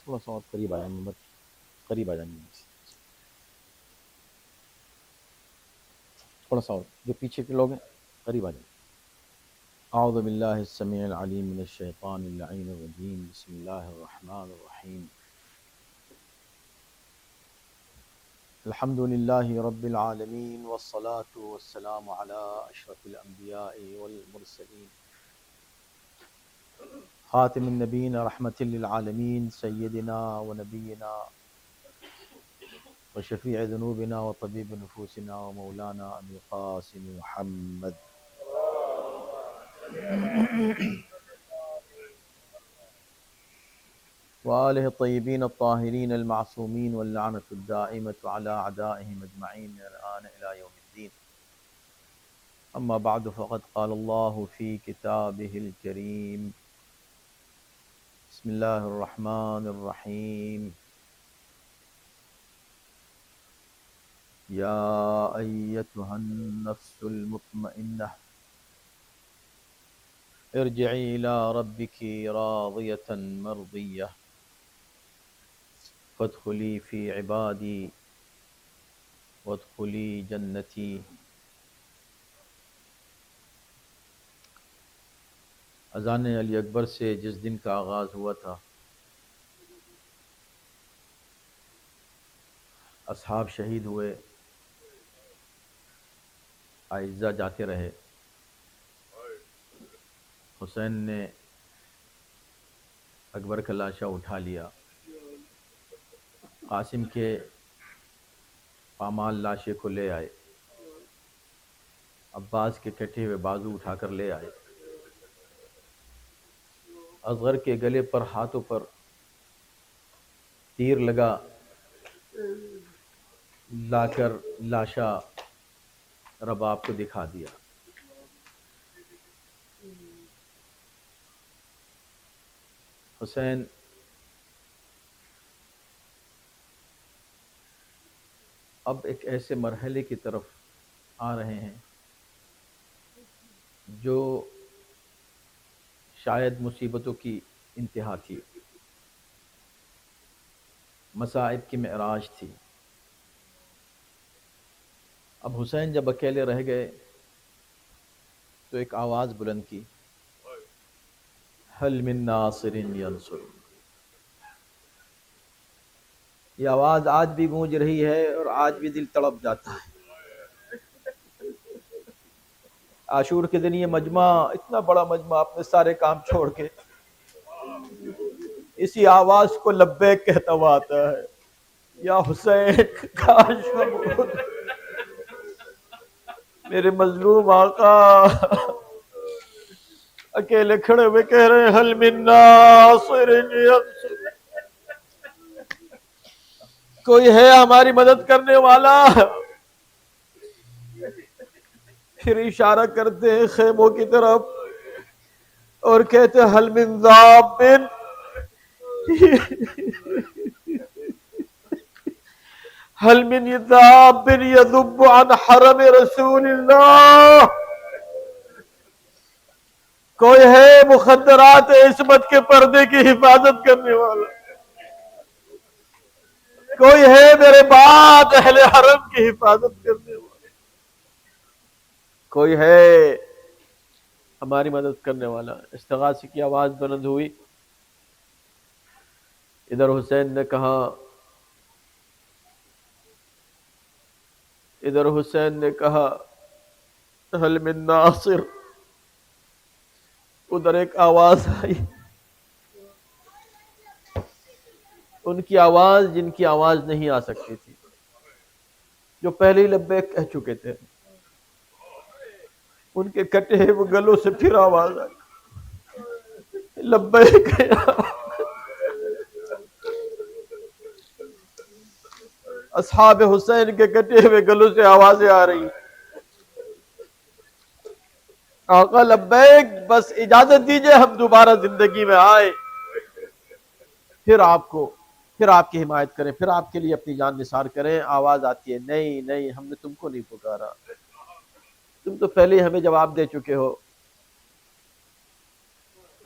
تھوڑا سا اور قریب آ جائیں مت، قریب آ جائیں، تھوڑا سا اور، جو پیچھے کے لوگ ہیں قریب آ جائیں۔ اعوذ باللہ السمیع العلیم من الشیطان اللعین الرجیم، بسم اللہ الرحمن الرحیم، الحمد للہ رب العالمین والصلاة والسلام علی اشرف الانبیاء والمرسلین، خاتم النبیین رحمت للعالمین، سیدنا ونبینا وشفیع ذنوبنا وطبیب نفوسنا ومولانا ابی القاسم محمد وآلہ الطیبین الطاہرین المعصومین واللعنۃ الدائمۃ علی اعدائہم اجمعین من الآن الی یوم الدین، اما بعد فقد قال اللہ فی کتابہ الکریم، بسم اللہ الرحمن الرحیم، یا ایتھا النفس المطمئنہ ارجعی الی ربک راضیۃ مرضیہ فادخلی فی عبادی وادخلی جنتی۔ اذان علی اکبر سے جس دن کا آغاز ہوا تھا، اصحاب شہید ہوئے، اعزہ جاتے رہے، حسین نے اکبر کا لاشا اٹھا لیا، قاسم کے پامال لاشے کو لے آئے، عباس کے کٹے ہوئے بازو اٹھا کر لے آئے، اصغر کے گلے پر ہاتھوں پر تیر لگا، لا کر لاشا رباب کو دکھا دیا۔ حسین اب ایک ایسے مرحلے کی طرف آ رہے ہیں جو شاید مصیبتوں کی انتہا تھی، مصائب کی معراج تھی۔ اب حسین جب اکیلے رہ گئے تو ایک آواز بلند کی، حل من ناصر ینصر۔ یہ آواز آج بھی گونج رہی ہے اور آج بھی دل تڑپ جاتا ہے۔ عاشور کے دن یہ مجمع، اتنا بڑا مجمع، اپنے سارے کام چھوڑ کے اسی آواز کو لبیک کہتا ہوا آتا ہے، یا حسین کاش ہم ہوتے، میرے مظلوم آقا اکیلے کھڑے ہوئے کہہ رہے ہیں حل من ناصر ینصر، کوئی ہے ہماری مدد کرنے والا؟ پھر اشارہ کرتے ہیں خیموں کی طرف اور کہتے ہیں حل من ذاب، حل من ذاب یذب عن حرم رسول اللہ، کوئی ہے مخدرات عصمت کے پردے کی حفاظت کرنے والا؟ کوئی ہے میرے بعد اہل حرم کی حفاظت کرنے والا؟ کوئی ہے ہماری مدد کرنے والا؟ استغاثے کی آواز بلند ہوئی، ادھر حسین نے کہا، ادھر حسین نے کہا حل من ناصر، ادھر ایک آواز آئی، ان کی آواز جن کی آواز نہیں آ سکتی تھی، جو پہلے ہی لبیک کہہ چکے تھے، ان کے کٹے ہوئے گلوں سے پھر آواز آئی، لبیک یا اصحاب حسین کے کٹے ہوئے گلوں سے آوازیں آ رہی، آقا لبیک، بس اجازت دیجئے ہم دوبارہ زندگی میں آئے، پھر آپ کی حمایت کریں، پھر آپ کے لیے اپنی جان نثار کریں۔ آواز آتی ہے، نہیں نہیں، ہم نے تم کو نہیں پکارا، تم تو پہلے ہی ہمیں جواب دے چکے ہو۔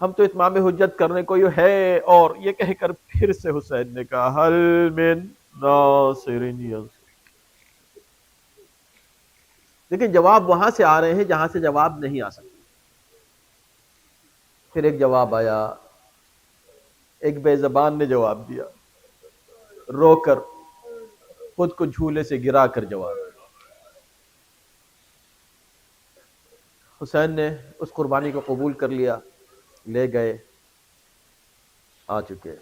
ہم تو اتمام حجت کرنے کو یہ ہے، اور یہ کہہ کر پھر سے حسین نے کہا حل من ناصر ینصر۔ لیکن جواب وہاں سے آ رہے ہیں جہاں سے جواب نہیں آ سکتے۔ پھر ایک جواب آیا، ایک بے زبان نے جواب دیا، رو کر خود کو جھولے سے گرا کر جواب دیا۔ حسین نے اس قربانی کو قبول کر لیا، لے گئے، آ چکے۔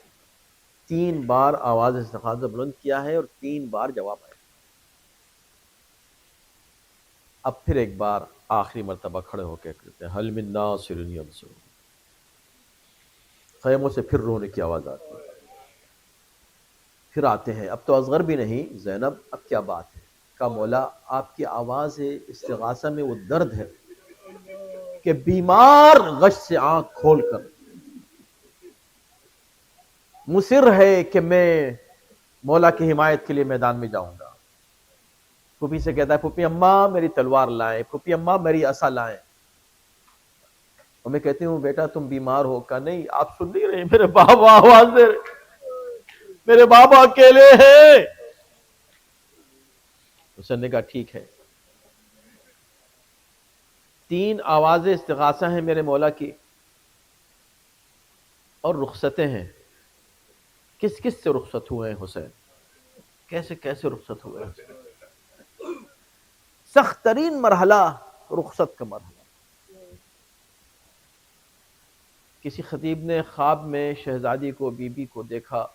3 بار آواز استغاثہ بلند کیا ہے اور 3 بار جواب آیا۔ اب پھر ایک بار آخری مرتبہ کھڑے ہو کے کہتے ہیں حل من ناصر ینصر۔ خیموں سے پھر رونے کی آواز آتی ہے۔ پھر آتے ہیں، اب تو اصغر بھی نہیں، زینب اب کیا بات ہے؟ کہا مولا آپ کی آواز استغاثہ میں وہ درد ہے کہ بیمار غش سے آنکھ کھول کر مصر ہے کہ میں مولا کی حمایت کے لیے میدان میں جاؤں گا۔ پھوپھی سے کہتا ہے پھوپھی اماں میری تلوار لائیں، پھوپھی اماں میری عصا لائیں۔ اور میں کہتی ہوں بیٹا تم بیمار ہو؟ کہا نہیں آپ سن نہیں رہے، میرے بابا آواز دے رہے، میرے بابا اکیلے ہیں۔ حسین نے کہا ٹھیک ہے۔ 3 آوازیں استغاثہ ہیں میرے مولا کی، اور رخصتیں ہیں۔ کس کس سے رخصت ہوئے ہیں حسین؟ کیسے کیسے رخصت ہوئے ہیں؟ سخت ترین مرحلہ رخصت کا مرحلہ۔ کسی خطیب نے خواب میں شہزادی کو، بی بی کو دیکھا،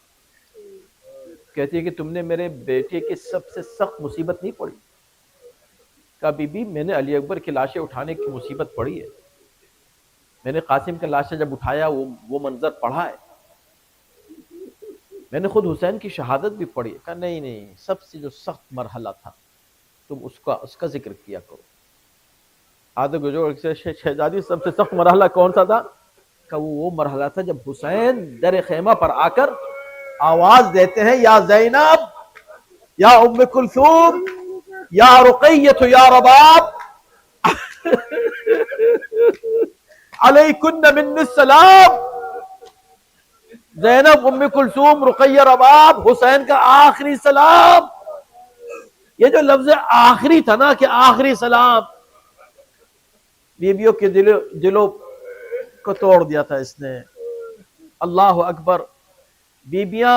کہتی ہے کہ تم نے میرے بیٹے کی سب سے سخت مصیبت نہیں پڑی؟ کہا بی بی میں نے علی اکبر کی لاشیں اٹھانے کی مصیبت پڑی ہے، میں نے قاسم کی لاشیں جب اٹھایا وہ منظر پڑھا ہے، میں نے خود حسین کی شہادت بھی پڑھی ہے۔ کہا نہیں نہیں، سب سے جو سخت مرحلہ تھا تم اس کا ذکر کیا کرو۔ آدھے گزور سے شہزادی سب سے سخت مرحلہ کون سا تھا؟ کہ وہ مرحلہ تھا جب حسین در خیمہ پر آ کر آواز دیتے ہیں یا زینب یا ام کلثوم یا رقیہ یا رباب علیکن من السلام۔ زینب، ام کلثوم، رقیہ، رباب، حسین کا آخری سلام۔ یہ جو لفظ آخری تھا نا کہ آخری سلام، بیویوں کے دلوں کو توڑ دیا تھا اس نے۔ اللہ اکبر۔ بیویاں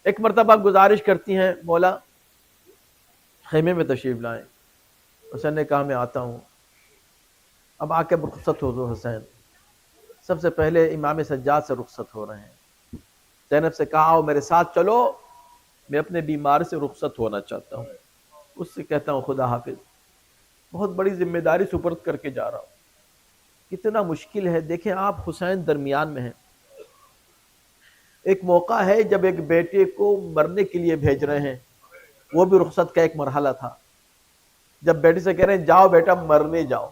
ایک مرتبہ گزارش کرتی ہیں مولا خیمے میں تشریف لائیں۔ حسین نے کہا میں آتا ہوں۔ اب آ کے رخصت ہو دو حسین۔ سب سے پہلے امام سجاد سے رخصت ہو رہے ہیں۔ زینب سے کہا آؤ میرے ساتھ چلو، میں اپنے بیمار سے رخصت ہونا چاہتا ہوں۔ اس سے کہتا ہوں خدا حافظ، بہت بڑی ذمہ داری سپرد کر کے جا رہا ہوں۔ کتنا مشکل ہے، دیکھیں آپ حسین درمیان میں ہیں۔ ایک موقع ہے جب ایک بیٹے کو مرنے کے لیے بھیج رہے ہیں، وہ بھی رخصت کا ایک مرحلہ تھا، جب بیٹے سے کہہ رہے ہیں جاؤ بیٹا مرنے جاؤ۔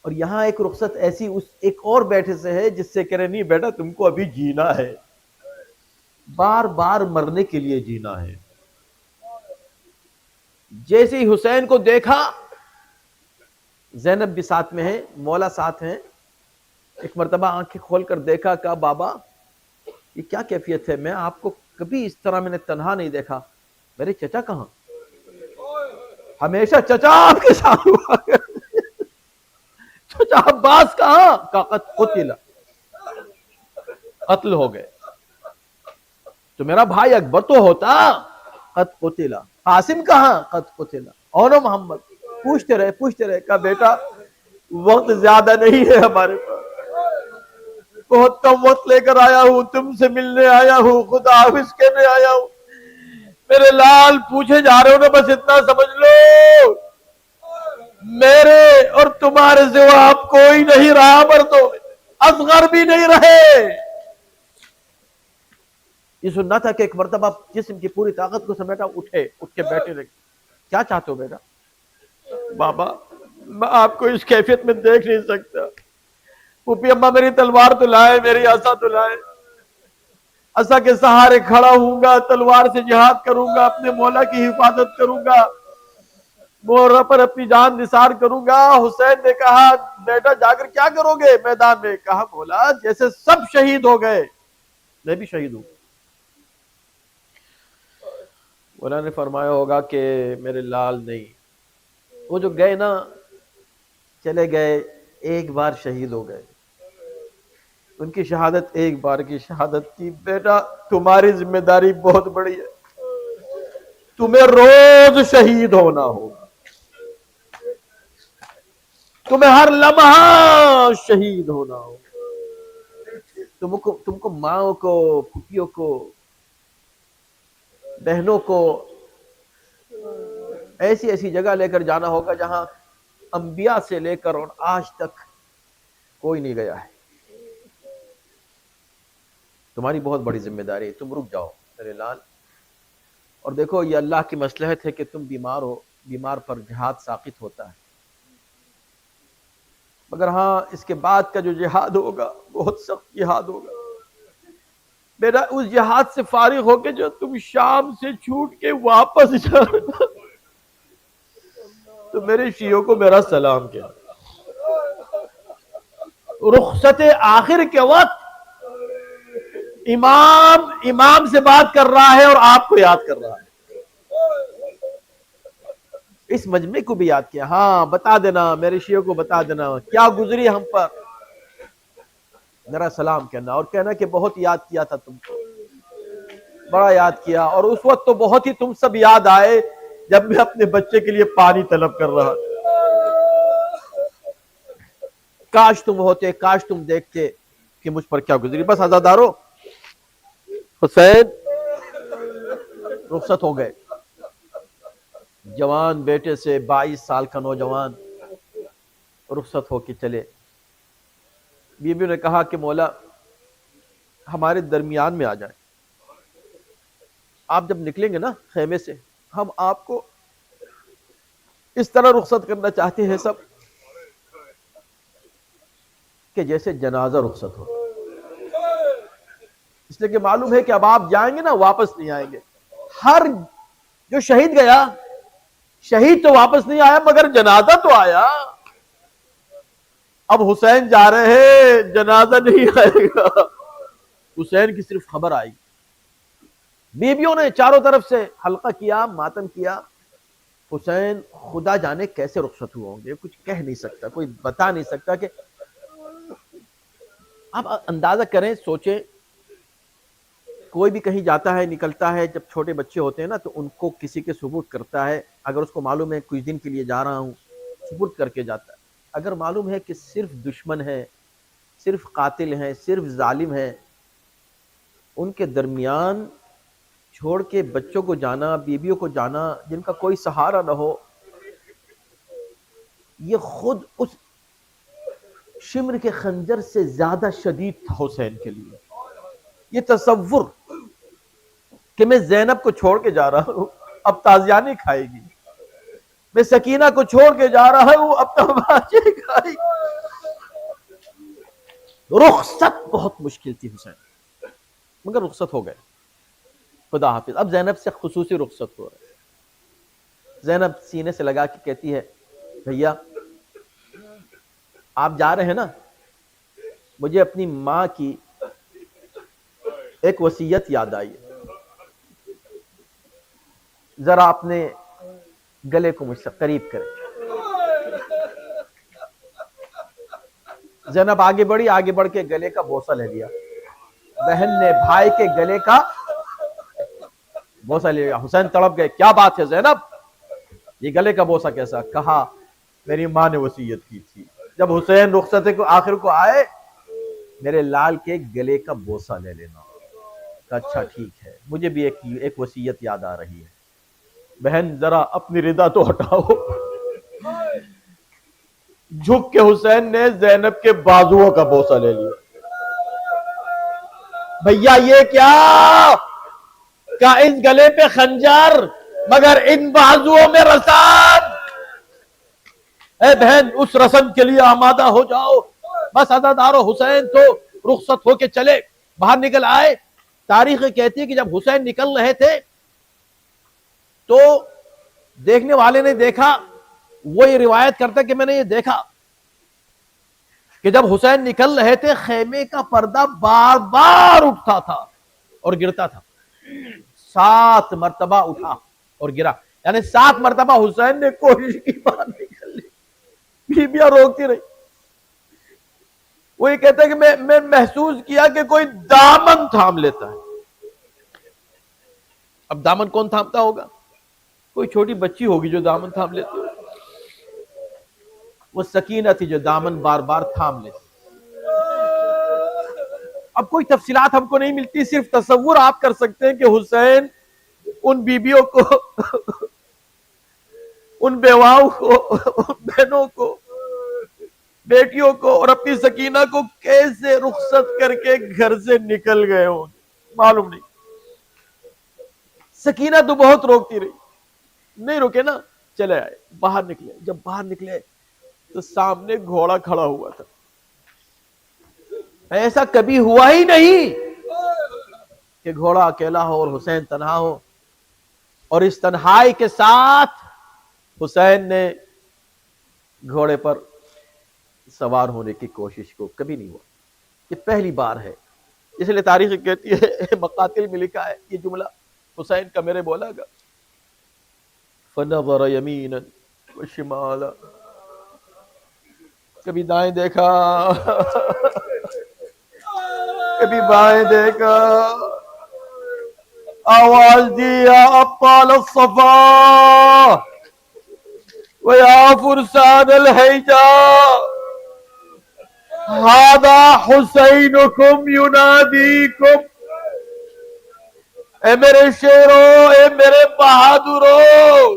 اور یہاں ایک رخصت ایسی اس ایک اور بیٹے سے ہے جس سے کہہ رہے نہیں بیٹا تم کو ابھی جینا ہے، بار بار مرنے کے لیے جینا ہے۔ جیسے ہی حسین کو دیکھا، زینب بھی ساتھ میں ہے، مولا ساتھ ہیں، ایک مرتبہ آنکھیں کھول کر دیکھا، کہا بابا یہ کیا کیفیت ہے؟ میں آپ کو کبھی اس طرح میں نے تنہا نہیں دیکھا، میرے چچا کہاں؟ ہمیشہ چچا آپ کے ساتھ ہوا کرتے، چچا عباس کہاں؟ کہا قد قتل، قتل ہو گئے۔ تو میرا بھائی اکبر تو ہوتا، قد قتل۔ قاسم کہاں؟ قد قتل۔ اور محمد پوچھتے رہے، کہا بیٹا وقت زیادہ نہیں ہے ہمارے پاس، بہت کم وقت لے کر آیا ہوں، تم سے ملنے آیا ہوں، خدا حافظ کہنے آیا ہوں، میرے لال پوچھے جا رہے ہو نا، بس اتنا سمجھ لو میرے اور تمہارے سوا اب کوئی نہیں رہا مردوں میں، اصغر بھی نہیں رہے۔ یہ سننا تھا کہ ایک مرتبہ جسم کی پوری طاقت کو سمیٹا، اٹھ کے بیٹھے رہے۔ کیا چاہتے ہو بیٹا؟ بابا میں آپ کو اس کیفیت میں دیکھ نہیں سکتا، پھوپھی اماں میری تلوار تو لائے، میری عصا تو لائے، عصا کے سہارے کھڑا ہوں گا، تلوار سے جہاد کروں گا، اپنے مولا کی حفاظت کروں گا۔ مورا پر اپنی جان نثار کروں گا۔ حسین نے کہا بیٹا جا کر کیا کرو گے میدان میں؟ کہا مولا جیسے سب شہید ہو گئے میں بھی شہید ہوں۔ مولا نے فرمایا ہوگا کہ میرے لال نہیں، وہ جو گئے نا چلے گئے، ایک بار شہید ہو گئے، ان کی شہادت ایک بار کی شہادت تھی۔ بیٹا تمہاری ذمہ داری بہت بڑی ہے، تمہیں روز شہید ہونا ہوگا، تمہیں ہر لمحہ شہید ہونا ہوگا، تم کو ماں کو، پھوپھیوں کو، بہنوں کو ایسی ایسی جگہ لے کر جانا ہوگا جہاں انبیاء سے لے کر اور آج تک کوئی نہیں گیا ہے۔ تمہاری بہت بڑی ذمہ داری ہے، تم رک جاؤ میرے لال۔ اور دیکھو یہ اللہ کی مصلحت ہے کہ تم بیمار ہو، بیمار پر جہاد ساقط ہوتا ہے، مگر ہاں اس کے بعد کا جو جہاد ہوگا بہت سخت جہاد ہوگا۔ میرا اس جہاد سے فارغ ہو کے جو تم شام سے چھوٹ کے واپس جانا، تو میرے شیعوں کو میرا سلام کیا۔ رخصت آخر کے وقت امام سے بات کر رہا ہے اور آپ کو یاد کر رہا ہے، اس مجمع کو بھی یاد کیا۔ ہاں بتا دینا میرے شیعوں کو، بتا دینا کیا گزری ہم پر، میرا سلام کہنا، اور کہنا کہ بہت یاد کیا تھا تم کو، بڑا یاد کیا، اور اس وقت تو بہت ہی تم سب یاد آئے جب میں اپنے بچے کے لیے پانی طلب کر رہا تھا۔ کاش تم ہوتے، کاش تم دیکھتے کہ مجھ پر کیا گزری۔ بس عزادارو، حسین رخصت ہو گئے، جوان بیٹے سے 22 سال کا نوجوان رخصت ہو کے چلے۔ بیوی نے کہا کہ مولا ہمارے درمیان میں آ جائیں، آپ جب نکلیں گے نا خیمے سے، ہم آپ کو اس طرح رخصت کرنا چاہتے ہیں سب کہ جیسے جنازہ رخصت ہو، اس لیے کہ معلوم ہے کہ اب آپ جائیں گے نا واپس نہیں آئیں گے۔ ہر جو شہید گیا، شہید تو واپس نہیں آیا مگر جنازہ تو آیا۔ اب حسین جا رہے ہیں، جنازہ نہیں آئے گا، حسین کی صرف خبر آئی۔ بیویوں نے چاروں طرف سے حلقہ کیا، ماتم کیا۔ حسین خدا جانے کیسے رخصت ہوئے ہوں گے، کچھ کہہ نہیں سکتا، کوئی بتا نہیں سکتا۔ کہ آپ اندازہ کریں، سوچیں، کوئی بھی کہیں جاتا ہے، نکلتا ہے، جب چھوٹے بچے ہوتے ہیں نا تو ان کو کسی کے ثبوت کرتا ہے، اگر اس کو معلوم ہے کچھ دن کے لیے جا رہا ہوں، ثبوت کر کے جاتا ہے۔ اگر معلوم ہے کہ صرف دشمن ہے، صرف قاتل ہیں، صرف ظالم ہیں، ان کے درمیان چھوڑ کے بچوں کو جانا، بیویوں کو جانا، جن کا کوئی سہارا نہ ہو، یہ خود اس شمر کے خنجر سے زیادہ شدید تھا حسین کے لیے۔ یہ تصور کہ میں زینب کو چھوڑ کے جا رہا ہوں، اب تازیانے کھائے گی، میں سکینہ کو چھوڑ کے جا رہا ہوں، اب تماشے کھائے گی۔ رخصت بہت مشکل تھی حسین، مگر رخصت ہو گئے، خدا حافظ۔ اب زینب سے خصوصی رخصت ہو رہا ہے۔ زینب سینے سے لگا کے کہتی ہے بھیا آپ جا رہے ہیں نا، مجھے اپنی ماں کی ایک وصیت یاد آئی ہے، ذرا اپنے گلے کو مجھ سے قریب کریں۔ زینب آگے بڑھی، آگے بڑھ کے گلے کا بوسہ لے لیا، بہن نے بھائی کے گلے کا بوسہ لے لیا۔ حسین تڑپ گئے، کیا بات ہے زینب، یہ گلے کا بوسہ کیسا؟ کہا میری ماں نے وصیت کی تھی جب حسین رخصت کو آخر کو آئے، میرے لال کے گلے کا بوسہ لے لینا۔ اچھا ٹھیک ہے، مجھے بھی ایک وصیت یاد آ رہی ہے، بہن ذرا اپنی ردا تو ہٹاؤ۔ جھک کے حسین نے زینب کے بازوؤں کا بوسہ لے لیا۔ بھیا یہ کیا کہ اس گلے پہ خنجر مگر ان بازوؤں میں رسام۔ اے بہن اس رسم کے لیے آمادہ ہو جاؤ۔ بس عزادارو، حسین تو رخصت ہو کے چلے، باہر نکل آئے۔ تاریخ کہتی ہے کہ جب حسین نکل رہے تھے تو دیکھنے والے نے دیکھا وہ یہ روایت کرتا کہ میں نے یہ دیکھا کہ جب حسین نکل رہے تھے خیمے کا پردہ بار بار اٹھتا تھا اور گرتا تھا. 7 مرتبہ اٹھا اور گرا، یعنی 7 مرتبہ حسین نے کوشش کی باہر نکل لی، بیبیاں روکتی رہی. وہ یہ کہتے ہیں کہ میں محسوس کیا کہ کوئی دامن تھام لیتا ہے. اب دامن کون تھامتا ہوگا؟ کوئی چھوٹی بچی ہوگی جو دامن تھام لیتی ہوگی. وہ سکینہ تھی جو دامن بار بار تھام لیتی. اب کوئی تفصیلات ہم کو نہیں ملتی، صرف تصور آپ کر سکتے ہیں کہ حسین ان بیبیوں کو، ان بیواؤں کو، ان بہنوں کو، بیٹیوں کو اور اپنی سکینہ کو کیسے رخصت کر کے گھر سے نکل گئے ہوں، معلوم نہیں. سکینہ تو بہت روکتی رہی، نہیں رکے نا، چلے آئے، باہر نکلے. جب باہر نکلے تو سامنے گھوڑا کھڑا ہوا تھا. ایسا کبھی ہوا ہی نہیں کہ گھوڑا اکیلا ہو اور حسین تنہا ہو. اور اس تنہائی کے ساتھ حسین نے گھوڑے پر سوار ہونے کی کوشش کو کبھی نہیں ہوا. یہ پہلی بار ہے. اس لیے تاریخ کہتی ہے، مقاتل میں لکھا ہے یہ جملہ حسین کا میرے بولا گا، فنظر یمینا وشمالا، کبھی دائیں دیکھا کبھی بائیں دیکھا، آواز دی یا ابطال الصفا ویا فرسان الحیجا ہذا حسینکم ینادیکم. اے میرے شیرو، اے میرے بہادرو،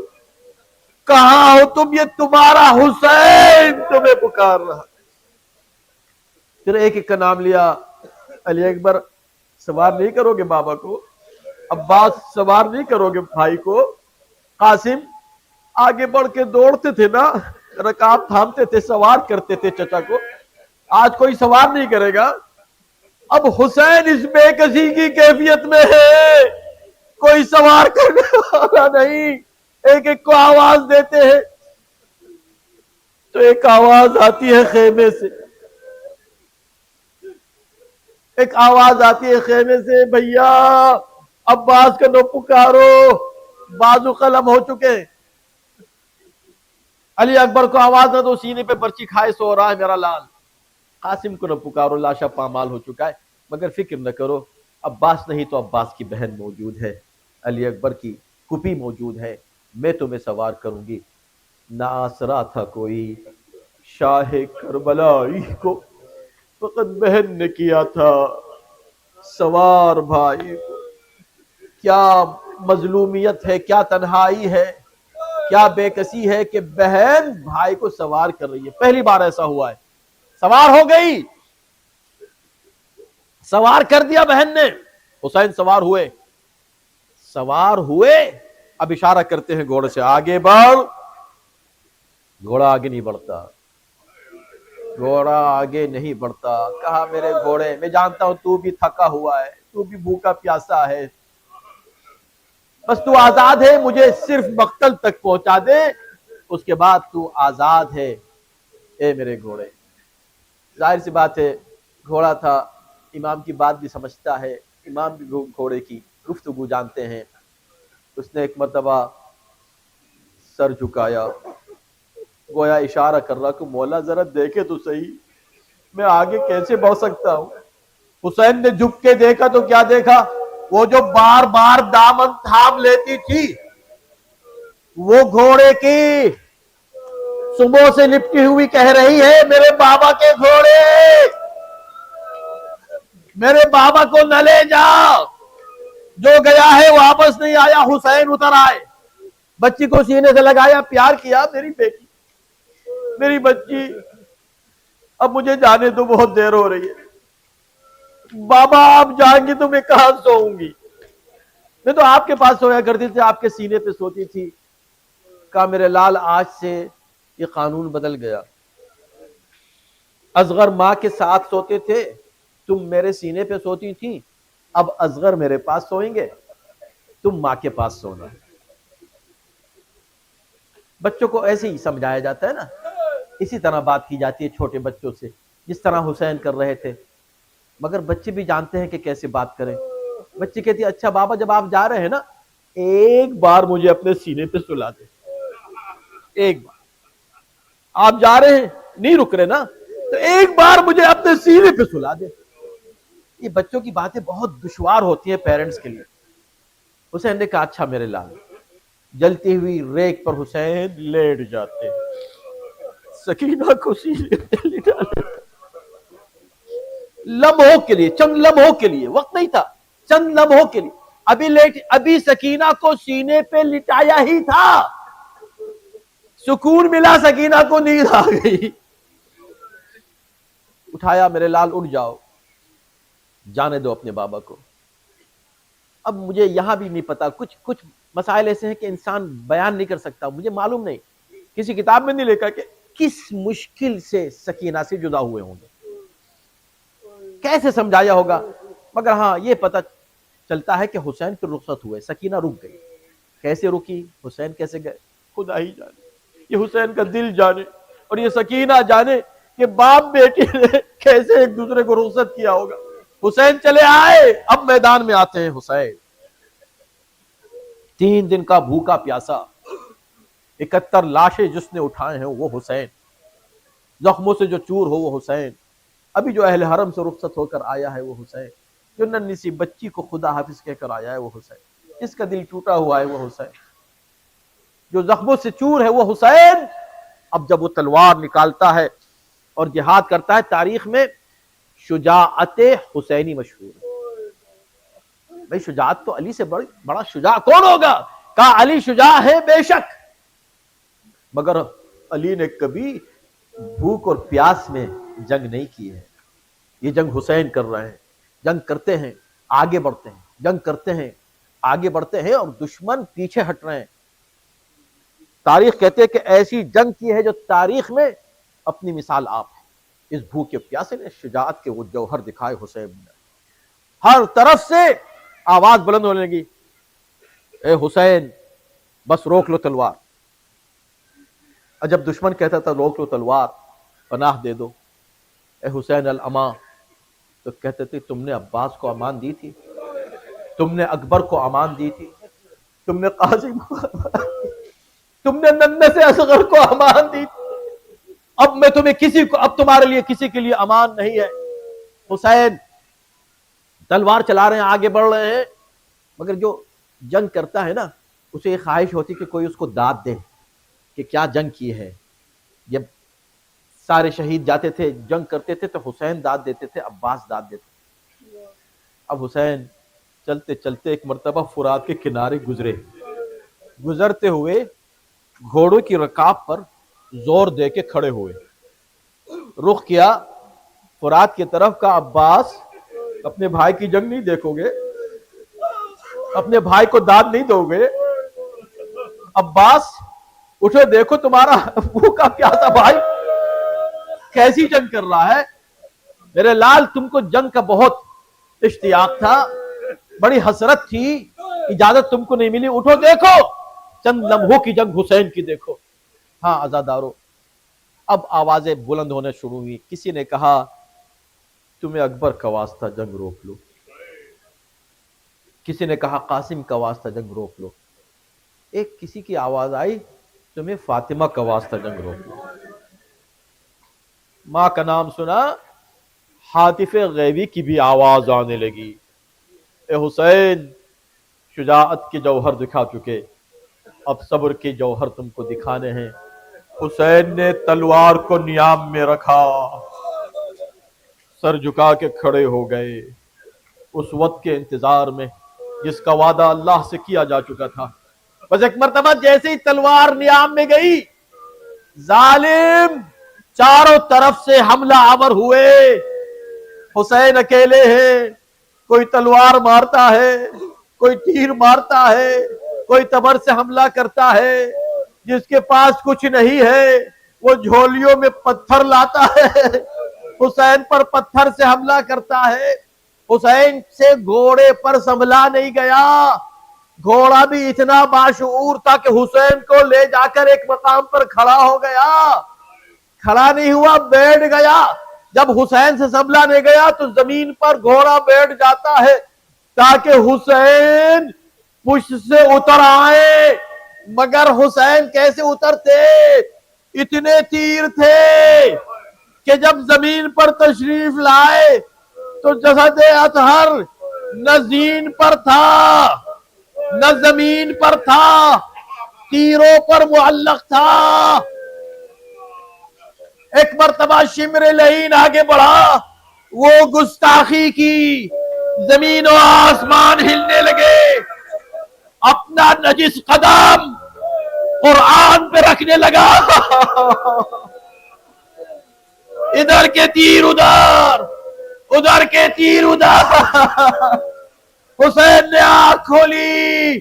کہاں ہو تم؟ یہ تمہارا حسین تمہیں پکار رہا. پھر ایک ایک کا نام لیا. علی اکبر سوار نہیں کرو گے بابا کو، عباس سوار نہیں کرو گے بھائی کو، قاسم آگے بڑھ کے دوڑتے تھے نا، رکاب تھامتے تھے، سوار کرتے تھے چچا کو. آج کوئی سوار نہیں کرے گا. اب حسین اس بے کسی کی کیفیت میں ہے، کوئی سوار کرنے والا نہیں. ایک ایک کو آواز دیتے ہیں تو ایک آواز آتی ہے خیمے سے، ایک آواز آتی ہے خیمے سے، بھیا عباس کا نو پکارو، بازو قلم ہو چکے. علی اکبر کو آواز نہ دو، سینے پہ پرچی کھائے سو رہا ہے میرا لال. قاسم کو نہ پکارو، لاشا پامال ہو چکا ہے. مگر فکر نہ کرو، عباس نہیں تو عباس کی بہن موجود ہے، علی اکبر کی پھوپھی موجود ہے، میں تمہیں سوار کروں گی. نہ آسرا تھا کوئی شاہ کربلائی کو، فقط بہن نے کیا تھا سوار بھائی کو. کیا مظلومیت ہے، کیا تنہائی ہے، کیا بے کسی ہے کہ بہن بھائی کو سوار کر رہی ہے. پہلی بار ایسا ہوا ہے. سوار ہو گئی، سوار کر دیا بہن نے. حسین سوار ہوئے، سوار ہوئے. اب اشارہ کرتے ہیں گھوڑے سے، آگے بڑھ. گھوڑا آگے نہیں بڑھتا، گھوڑا آگے نہیں بڑھتا. کہا میرے گھوڑے، میں جانتا ہوں تو بھی تھکا ہوا ہے، تو بھی بھوکا پیاسا ہے، بس تو آزاد ہے، مجھے صرف مقتل تک پہنچا دے، اس کے بعد تو آزاد ہے اے میرے گھوڑے. ظاہر سی بات ہے گھوڑا تھا، امام کی بات بھی سمجھتا ہے، امام بھی گھوڑے کی گفتگو جانتے ہیں. اس نے ایک مرتبہ سر جھکایا، گویا اشارہ کر رہا کہ مولا ذرا دیکھے تو صحیح، میں آگے کیسے بڑھ سکتا ہوں. حسین نے جھک کے دیکھا تو کیا دیکھا؟ وہ جو بار بار دامن تھام لیتی تھی، وہ گھوڑے کی صبح سے لپٹی ہوئی کہہ رہی ہے، میرے بابا کے گھوڑے، میرے بابا کو نہ لے جا، جو گیا ہے واپس نہیں آیا. حسین اتر آئے، بچی کو سینے سے لگایا، پیار کیا، میری بیٹی، میری بچی، اب مجھے جانے تو بہت دیر ہو رہی ہے. بابا آپ جائیں گی تو میں کہاں سوؤں گی؟ میں تو آپ کے پاس سویا کرتی تھی، آپ کے سینے پہ سوتی تھی. کہا میرے لال آج سے یہ قانون بدل گیا. اصغر ماں کے ساتھ سوتے تھے، تم میرے سینے پہ سوتی تھی، اب اصغر میرے پاس سوئیں گے، تم ماں کے پاس سونا. بچوں کو ایسے ہی سمجھایا جاتا ہے نا، اسی طرح بات کی جاتی ہے چھوٹے بچوں سے، جس طرح حسین کر رہے تھے، مگر بچے بھی جانتے ہیں کہ کیسے بات کریں۔ بچے کہتی ہے اچھا بابا جب آپ جا رہے ہیں نا، ایک بار مجھے اپنے سینے پہ سلا دے، ایک بار، آپ جا رہے ہیں نہیں رک رہے نا، تو ایک بار مجھے اپنے سینے پہ سلا دے۔ یہ بچوں کی باتیں بہت دشوار ہوتی ہیں پیرنٹس کے لیے۔ حسین نے کہا اچھا میرے لال۔ جلتی ہوئی ریک پر حسین لیٹ جاتے، سکینہ کو سینے پہ لٹا لیتے، لمحوں کے لیے، چند لمحوں کے لیے، وقت نہیں تھا، چند لمحوں کے لیے، ابھی سکینہ کو سینے پہ لٹایا ہی تھا، سکون ملا، سکینہ کو نیند آ گئی، اٹھایا، میرے لال اٹھ جاؤ، جانے دو اپنے بابا کو۔ اب مجھے یہاں بھی نہیں پتا، کچھ مسائل ایسے ہیں کہ انسان بیان نہیں کر سکتا، مجھے معلوم نہیں، کسی کتاب میں نہیں لکھا کہ کس مشکل سے سکینہ سے جدا ہوئے ہوں گے، کیسے سمجھایا ہوگا، مگر ہاں یہ پتہ چلتا ہے کہ حسین پھر رخصت ہوئے، سکینہ رک گئی۔ کیسے رکی، حسین کیسے گئے، خدا ہی جانے، یہ حسین کا دل جانے اور یہ سکینہ جانے کہ باپ بیٹی نے کیسے ایک دوسرے کو رخصت کیا ہوگا۔ حسین چلے آئے، اب میدان میں آتے ہیں حسین، 3 دن کا بھوکا پیاسا، 71 لاشیں جس نے اٹھائے ہیں وہ حسین، زخموں سے جو چور ہو وہ حسین، ابھی جو اہل حرم سے رخصت ہو کر آیا ہے وہ حسین، جو ننھی سی بچی کو خدا حافظ کہہ کر آیا ہے وہ حسین، جس کا دل ٹوٹا ہوا ہے وہ حسین، جو زخموں سے چور ہے وہ حسین۔ اب جب وہ تلوار نکالتا ہے اور جہاد کرتا ہے، تاریخ میں شجاعت حسینی مشہور ہے۔ بھئی شجاعت تو علی سے بڑا شجاع کون ہوگا؟ کہا علی شجاع ہے بے شک، مگر علی نے کبھی بھوک اور پیاس میں جنگ نہیں کی ہے، یہ جنگ حسین کر رہے ہیں، جنگ کرتے ہیں آگے بڑھتے ہیں، جنگ کرتے ہیں آگے بڑھتے ہیں اور دشمن پیچھے ہٹ رہے ہیں۔ تاریخ کہتے ہیں کہ ایسی جنگ کی ہے جو تاریخ میں اپنی مثال آپ ہے۔ اس بھوکے پیاسے نے شجاعت کے وہ جوہر دکھائے حسین نے، ہر طرف سے آواز بلند ہونے لگی، اے حسین بس روک لو تلوار۔ اور جب دشمن کہتا تھا روک لو تلوار، پناہ دے دو، اے حسین الامان، تو کہتے تھے تم نے عباس کو امان دی تھی، تم نے اکبر کو امان دی تھی، تم نے قاسم کو امان دی، تم نے ننھے سے اصغر کو امان دی، اب میں تمہیں اب تمہارے لیے کسی کے لیے امان نہیں ہے۔ حسین تلوار چلا رہے ہیں، آگے بڑھ رہے ہیں، مگر جو جنگ کرتا ہے نا، اسے یہ خواہش ہوتی کہ کوئی اس کو داد دے کہ کیا جنگ کی ہے۔ جب سارے شہید جاتے تھے، جنگ کرتے تھے، تو حسین داد دیتے تھے، عباس داد دیتے تھے۔ اب حسین چلتے چلتے ایک مرتبہ فرات کے کنارے گزرتے ہوئے گھوڑوں کی رکاب پر زور دے کے کھڑے ہوئے، رخ کیا فرات کی طرف کا، عباس اپنے بھائی کی جنگ نہیں دیکھو گے، اپنے بھائی کو داد نہیں دو گے، عباس اٹھو دیکھو تمہارا بھوکا پیاسا بھائی کیسی جنگ کر رہا ہے، میرے لال تم کو جنگ کا بہت اشتیاق تھا، بڑی حسرت تھی، اجازت تم کو نہیں ملی، اٹھو دیکھو چند لمحوں کی جنگ حسین کی دیکھو۔ ہاں عزادارو، اب آوازیں بلند ہونے شروع ہوئی، کسی نے کہا تمہیں اکبر کا واسطہ جنگ روک لو، کسی نے کہا قاسم کا واسطہ جنگ روک لو، ایک کسی کی آواز آئی تمہیں فاطمہ کا واسطہ جنگ روک لو۔ ماں کا نام سنا، حاطف غیبی کی بھی آواز آنے لگی، اے حسین شجاعت کے جوہر دکھا چکے، اب صبر کے جوہر تم کو دکھانے ہیں۔ حسین نے تلوار کو نیام میں رکھا، سر جھکا کے کھڑے ہو گئے، اس وقت کے انتظار میں جس کا وعدہ اللہ سے کیا جا چکا تھا۔ بس ایک مرتبہ جیسے ہی تلوار نیام میں گئی، ظالم چاروں طرف سے حملہ آور ہوئے، حسین اکیلے ہیں، کوئی تلوار مارتا ہے، کوئی تیر مارتا ہے، کوئی تبر سے حملہ کرتا ہے، جس کے پاس کچھ نہیں ہے وہ جھولیوں میں پتھر لاتا ہے، حسین پر پتھر سے حملہ کرتا ہے۔ حسین سے گھوڑے پر سنبھلا نہیں گیا، گھوڑا بھی اتنا باشعور تھا کہ حسین کو لے جا کر ایک مقام پر کھڑا ہو گیا، کھڑا نہیں ہوا، بیٹھ گیا۔ جب حسین سے سنبھلا نہیں گیا تو زمین پر گھوڑا بیٹھ جاتا ہے تاکہ حسین پشت سے اتر آئے، مگر حسین کیسے اترتے؟ اتنے تیر تھے کہ جب زمین پر تشریف لائے تو جسد اطہر نہ زین پر تھا نہ زمین پر تھا، تیروں پر معلق تھا۔ ایک مرتبہ شمر لعین آگے بڑھا، وہ گستاخی کی، زمین و آسمان ہلنے لگے، اپنا نجس قدم قرآن پہ رکھنے لگا، ادھر کے تیر ادھر، ادھر کے تیر ادھر۔ حسین نے آنکھ کھولی،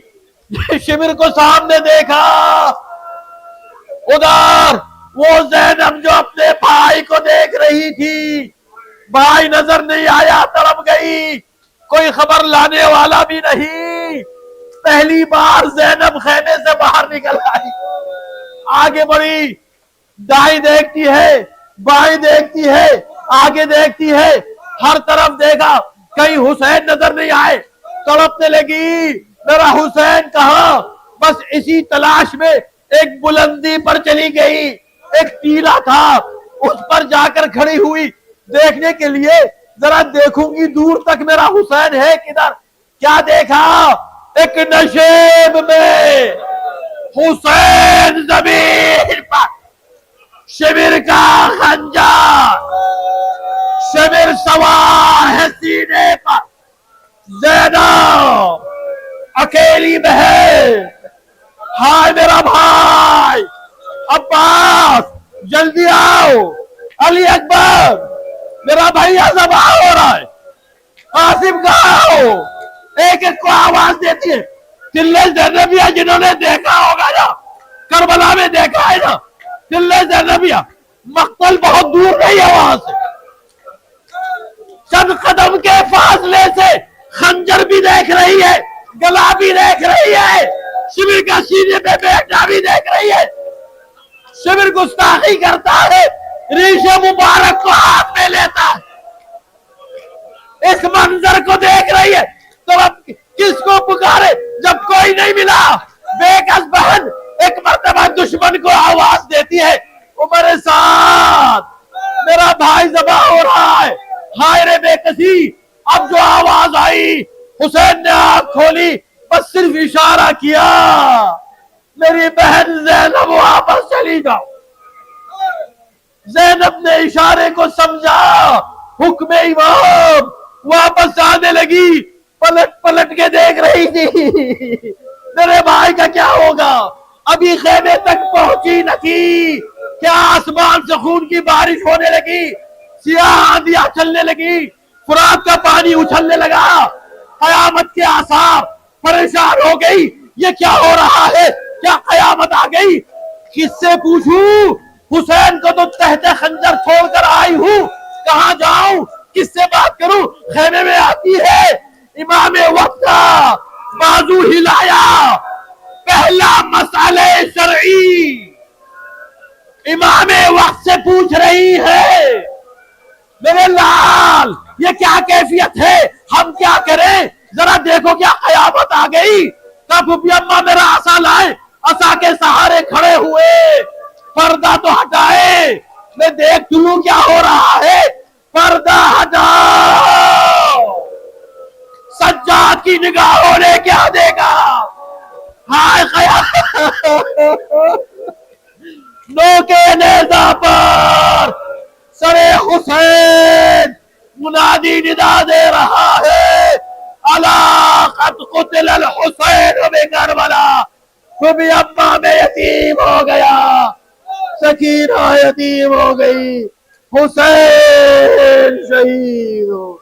شمر کو سامنے دیکھا، ادھر وہ زینب جو اپنے بھائی کو دیکھ رہی تھی، بھائی نظر نہیں آیا، تڑپ گئی، کوئی خبر لانے والا بھی نہیں۔ پہلی بار زینب خیمے سے باہر نکل آئی، آگے بڑھی، دائیں دیکھتی ہے، بائیں دیکھتی ہے، آگے دیکھتی ہے، ہر طرف دیکھا، کہیں حسین نظر نہیں آئے، تڑپنے لگی، میرا حسین کہاں؟ بس اسی تلاش میں ایک بلندی پر چلی گئی، ایک ٹیلا تھا، اس پر جا کر کھڑی ہوئی، دیکھنے کے لیے، ذرا دیکھوں گی دور تک میرا حسین ہے کدھر۔ کیا دیکھا؟ ایک نشیب میں حسین زمین پر، شمر کا خنجر، شمر سوار ہے سینے پر، زینب اکیلی بہن، ہائے میرا بھائی عباس جلدی آؤ، علی اکبر میرا بھیا ذبح ہو رہا ہے، قاسم کہاں ہو؟ ایک ایک کو آواز دیتی ہے۔ تلے زینبیہ جنہوں نے دیکھا ہوگا نا، کربلا میں دیکھا ہے نا، تلے زینبیہ، مقتل بہت دور نہیں ہے وہاں سے، چند قدم کے فاصلے سے خنجر بھی دیکھ رہی ہے، گلا بھی دیکھ رہی ہے، شمر کا سینے پہ بیٹھنا بھی دیکھ رہی ہے۔ شمر گستاخی کرتا ہے، ریش مبارک کو ہاتھ میں لیتا ہے، اس منظر کو دیکھ رہی ہے تو اب کس کو پکارے جب کوئی نہیں ملا؟ بے کس بہن ایک مرتبہ دشمن کو آواز دیتی ہے، وہ میرے ساتھ، میرا بھائی ذبح ہو رہا ہے، ہائے رے بے کسی۔ اب جو آواز آئی، حسین نے آنکھ کھولی، بس صرف اشارہ کیا، میری بہن زینب واپس چلی جاؤ۔ زینب نے اشارے کو سمجھا، حکم امام، واپس آنے لگی، پلٹ پلٹ کے دیکھ رہی تھی، میرے بھائی کا کیا ہوگا؟ ابھی خیمے تک پہنچی نہ تھی کہ آسمان سے خون کی بارش ہونے لگی، سیاہ آندھیاں چلنے لگی، فرات کا پانی اچھلنے لگا، قیامت کے آثار، پریشان ہو گئی، یہ کیا ہو رہا ہے؟ کیا قیامت آ گئی؟ کس سے پوچھوں؟ حسین کو تو تحت خنجر چھوڑ کر آئی ہوں، کہاں جاؤں؟ کس سے بات کروں؟ خیمے میں آتی ہے، امام وقت کا بازو ہلایا، پہلا مسئلہ شرعی، امام وقت سے پوچھ رہی ہے، میرے لال یہ کیا کیفیت ہے؟ ہم کیا کریں؟ ذرا دیکھو کیا قیامت آ گئی؟ تب بھی اماں میرا عصا لائے، عصا کے سہارے کھڑے ہوئے، پردہ تو ہٹائے، میں دیکھ لوں کیا ہو رہا ہے، پردہ ہٹاؤ۔ سجاد کی نگاہوں نے کیا دیکھا؟ ہائے نوکے نیزہ پر سر حسین منادی ندا دے رہا ہے، الا قد قتل الحسین بکربلا۔ تو بھی اماں میں یتیم ہو گیا، سکینہ یتیم ہو گئی، حسین شہید ہو